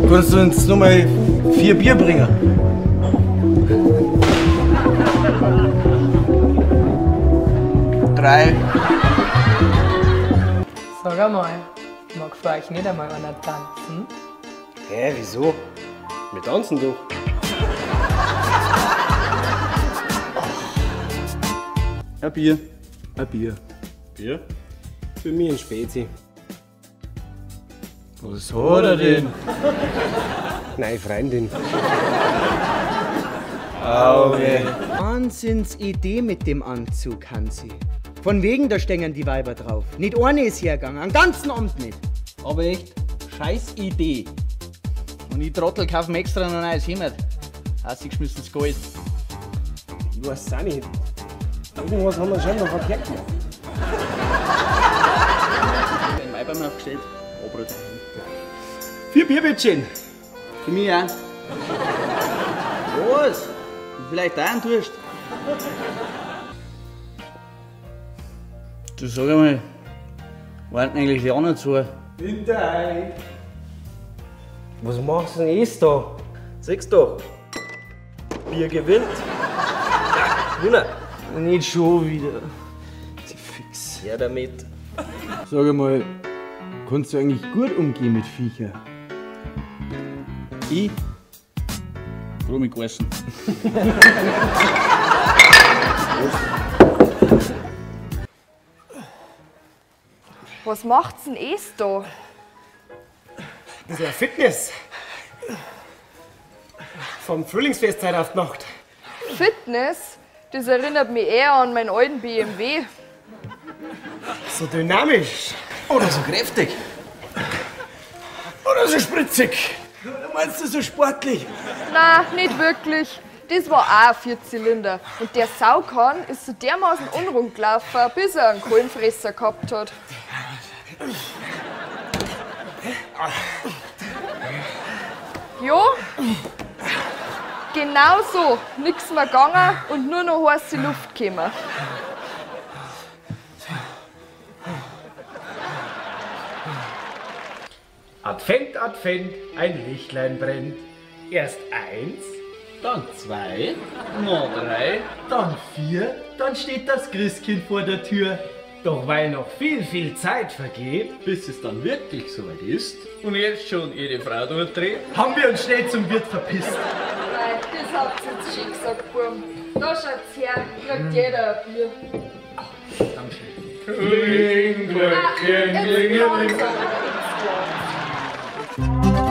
Kannst du uns nochmal 4 Bier bringen? Drei. Sag einmal, mag für euch nicht einmal einer tanzen? Hä, wieso? Wir tanzen doch. Ein Bier. Ein Bier. Bier? Für mich ein Spezi. Was hat er denn? Nein, Freundin. Auge. Wahnsinnsidee mit dem Anzug, Hansi. Von wegen, da stehen die Weiber drauf. Nicht eine ist hergegangen, einen ganzen Abend nicht. Aber echt, scheiß Idee. Und ich Trottel kaufe mir extra noch ein neues Hemd. Ausgeschmissenes Gold. Ich weiß es auch nicht. Irgendwas haben wir schon noch verkehrt gemacht. Den Weibern aufgestellt. Aber 4 Bierbittchen. für mich auch. Was? Vielleicht auch ein Durst. Du sag einmal, warten eigentlich die anderen zu? Was machst du denn jetzt da? Siehst du? Bier gewinnt. Winner. Nicht schon wieder. Die Fix. Ja, damit. Sag einmal, kannst du eigentlich gut umgehen mit Viecher? Ich? Brumm mich gegessen. Was macht's denn da? Das ist ja Fitness. Vom Frühlingsfestzeit auf die Nacht. Fitness? Das erinnert mich eher an meinen alten BMW. So dynamisch. Oder so kräftig. Oder so spritzig. Oder meinst du so sportlich? Na, nicht wirklich. Das war auch ein Vierzylinder. Und der Saukan ist so dermaßen unrund gelaufen, bis er einen Kohlenfresser gehabt hat. Ja, genau so. Nix mehr gegangen und nur noch heiße Luft gekommen. Advent, Advent, ein Lichtlein brennt. Erst 1, Dann 2, noch 3. dann 4, dann steht das Christkind vor der Tür. Doch weil noch viel Zeit vergeht, Bis es dann wirklich soweit ist und jetzt schon jede Frau durchdreht. haben wir uns schnell zum Wirt verpisst. Nein, das habt ihr jetzt schön gesagt, Burm. Da schaut's her, kriegt jeder ein Bier. Kling, Ah, jetzt Glöckchen, langsam, jetzt langsam.